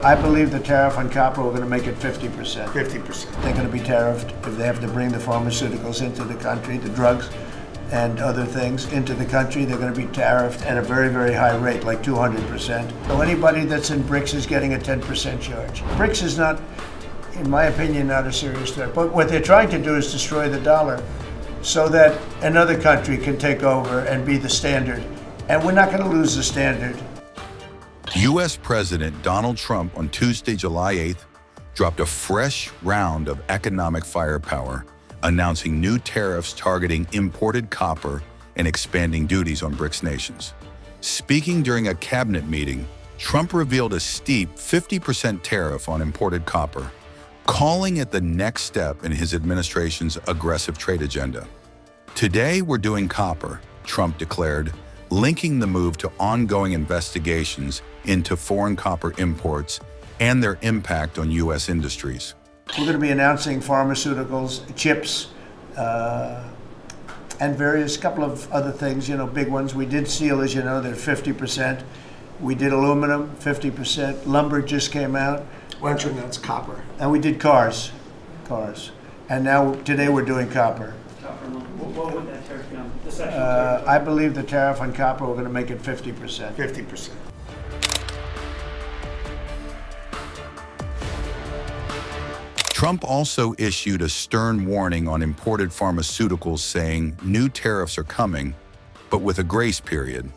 I believe the tariff on copper, we're going to make it 50%. 50%. They're going to be tariffed if they have to bring the pharmaceuticals into the country, the drugs and other things into the country. They're going to be tariffed at a very, very high rate, like 200%. So anybody that's in BRICS is getting a 10% charge. BRICS is not, in my opinion, not a serious threat. But what they're trying to do is destroy the dollar so that another country can take over and be the standard. And we're not going to lose the standard. U.S. President Donald Trump on Tuesday, July 8th, dropped a fresh round of economic firepower, announcing new tariffs targeting imported copper and expanding duties on BRICS nations. Speaking during a cabinet meeting, Trump revealed a steep 50% tariff on imported copper, calling it the next step in his administration's aggressive trade agenda. "Today we're doing copper," Trump declared, linking the move to ongoing investigations into foreign copper imports and their impact on U.S. industries. We're going to be announcing pharmaceuticals, chips, and various couple of other things, big ones. We did steel, as you know, they're 50%. We did aluminum, 50%. Lumber just came out. Why don't you announce copper? And we did cars. And now, today we're doing copper. What would that tariff be on? The section tariff? I believe the tariff on copper, we're going to make it 50%. 50%. Trump also issued a stern warning on imported pharmaceuticals, saying new tariffs are coming, but with a grace period.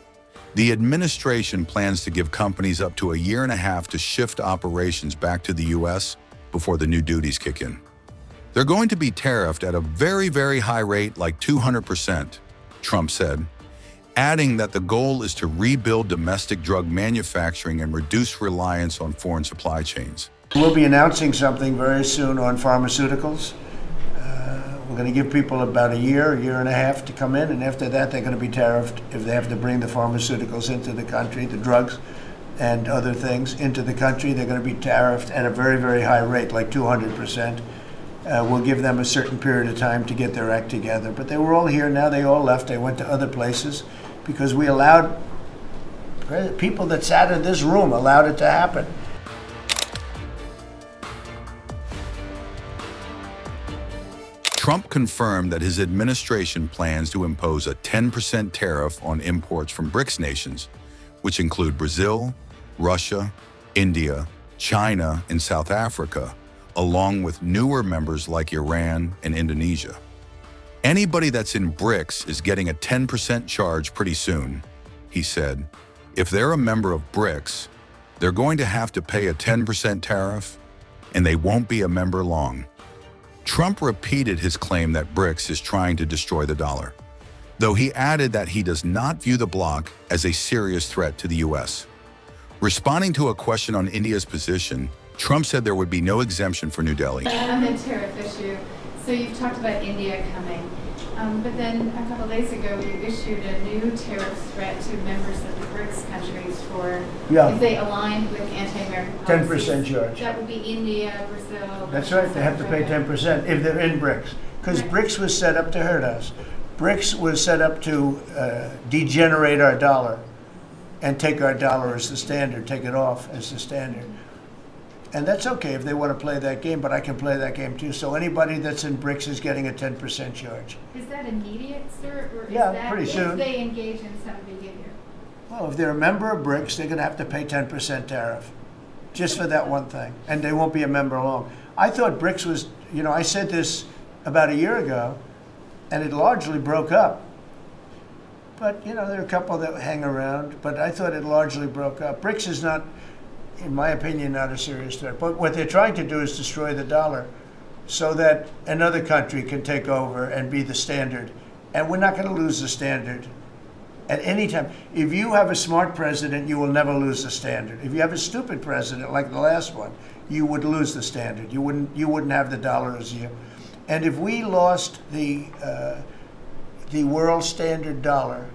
The administration plans to give companies up to a year and a half to shift operations back to the U.S. before the new duties kick in. They're going to be tariffed at a very, very high rate, like 200%, Trump said, adding that the goal is to rebuild domestic drug manufacturing and reduce reliance on foreign supply chains. We'll be announcing something very soon on pharmaceuticals. We're going to give people about a year and a half to come in, and after that they're going to be tariffed if they have to bring the pharmaceuticals into the country, the drugs and other things into the country. They're going to be tariffed at a very, very high rate, like 200%. We'll give them a certain period of time to get their act together. But they were all here, now they all left. They went to other places because we allowed, people that sat in this room allowed it to happen. Trump confirmed that his administration plans to impose a 10% tariff on imports from BRICS nations, which include Brazil, Russia, India, China, and South Africa, along with newer members like Iran and Indonesia. Anybody that's in BRICS is getting a 10% charge pretty soon, he said. If they're a member of BRICS, they're going to have to pay a 10% tariff, and they won't be a member long. Trump repeated his claim that BRICS is trying to destroy the dollar, though he added that he does not view the bloc as a serious threat to the U.S. Responding to a question on India's position, Trump said there would be no exemption for New Delhi. On the tariff issue, so you've talked about India coming, but then a couple days ago you issued a new tariff threat to members of the BRICS countries for if they align with anti-American policies. 10% charge. That would be India, Brazil. That's right, they have to pay 10% if they're in BRICS. Because BRICS was set up to hurt us. BRICS was set up to degenerate our dollar and take our dollar as the standard, take it off as the standard. And that's okay if they want to play that game, but I can play that game too. So anybody that's in BRICS is getting a 10% charge. Is that immediate, sir? Or is Yeah, pretty soon. If they engage in some behavior? Well, if they're a member of BRICS, they're going to have to pay 10% tariff, just for that one thing. And they won't be a member long. I thought BRICS was, I said this about a year ago, and it largely broke up. But, there are a couple that hang around, but I thought it largely broke up. BRICS is not, in my opinion, not a serious threat. But what they're trying to do is destroy the dollar so that another country can take over and be the standard. And we're not going to lose the standard at any time. If you have a smart president, you will never lose the standard. If you have a stupid president, like the last one, you would lose the standard. You wouldn't have the dollar as you. And if we lost the world standard dollar,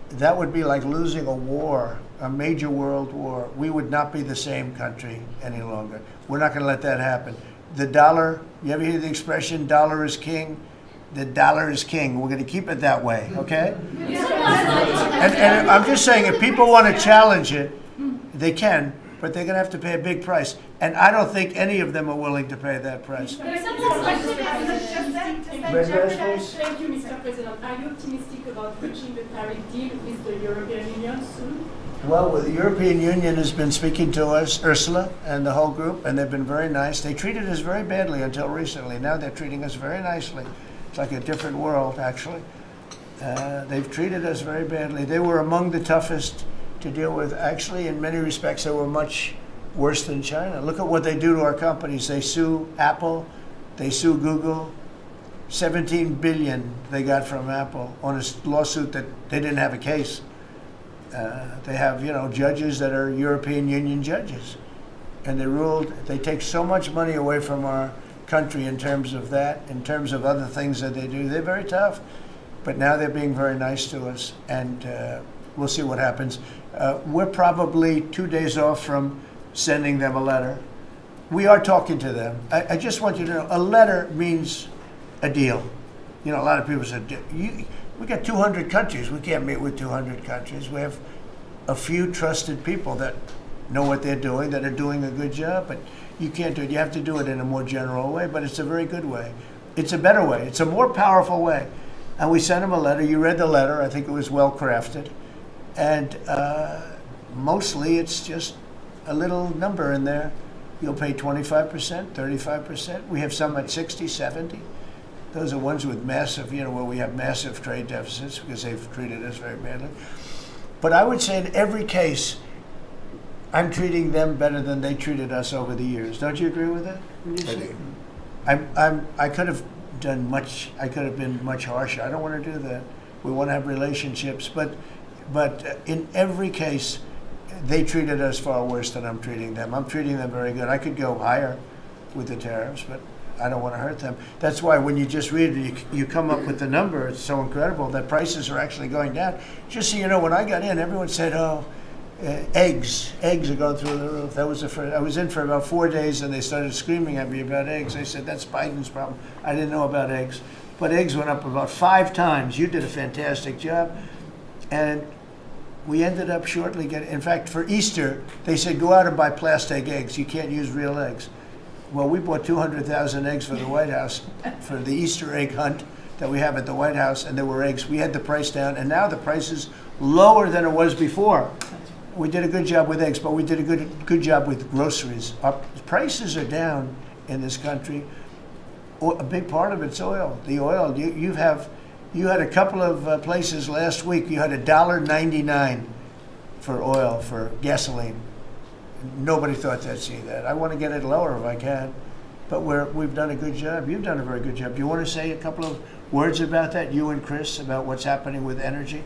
that would be like losing a war, a major world war. We would not be the same country any longer. We're not going to let that happen. The dollar, you ever hear the expression, dollar is king? The dollar is king. We're going to keep it that way, okay? And I'm just saying, if people want to challenge it, they can. but they're going to have to pay a big price. And I don't think any of them are willing to pay that price. There's another question is, does that Red jeopardize? Thank you, Mr. President. Are you optimistic about reaching the tariff deal with the European Union soon? Well, the European Union has been speaking to us, Ursula and the whole group, and they've been very nice. They treated us very badly until recently. Now they're treating us very nicely. It's like a different world, actually. They've treated us very badly. They were among the toughest to deal with. Actually, in many respects, they were much worse than China. Look at what they do to our companies. They sue Apple, they sue Google. 17 billion they got from Apple on a lawsuit that they didn't have a case. They have, judges that are European Union judges. And they ruled, they take so much money away from our country in terms of that, in terms of other things that they do. They're very tough. But now they're being very nice to us, and we'll see what happens. We're probably 2 days off from sending them a letter. We are talking to them. I just want you to know, a letter means a deal. A lot of people said, we got 200 countries. We can't meet with 200 countries. We have a few trusted people that know what they're doing, that are doing a good job, but you can't do it. You have to do it in a more general way, but it's a very good way. It's a better way. It's a more powerful way. And we sent them a letter. You read the letter. I think it was well crafted. And mostly it's just a little number in there. You'll pay 25%, 35%. We have some at 60, 70. Those are ones with massive, where we have massive trade deficits because they've treated us very badly. But I would say in every case, I'm treating them better than they treated us over the years. Don't you agree with that? I do. I could have done much. I could have been much harsher. I don't want to do that. We want to have relationships, but in every case, they treated us far worse than I'm treating them. I'm treating them very good. I could go higher with the tariffs, but I don't want to hurt them. That's why when you just read it, you come up with the number. It's so incredible that prices are actually going down. Just so you know, when I got in, everyone said, "Oh, eggs are going through the roof." That was the first. I was in for about 4 days, and they started screaming at me about eggs. I said, "That's Biden's problem." I didn't know about eggs, but eggs went up about 5 times. You did a fantastic job, and we ended up shortly getting. In fact, for Easter, they said, "Go out and buy plastic eggs. You can't use real eggs." Well, we bought 200,000 eggs for the White House for the Easter egg hunt that we have at the White House, and there were eggs. We had the price down, and now the price is lower than it was before. We did a good job with eggs, but we did a good job with groceries. Our prices are down in this country. A big part of it's oil. The oil, you had a couple of places last week. You had $1.99 for oil, for gasoline. Nobody thought they'd see that. I want to get it lower if I can, but we've done a good job. You've done a very good job. Do you want to say a couple of words about that, you and Chris, about what's happening with energy?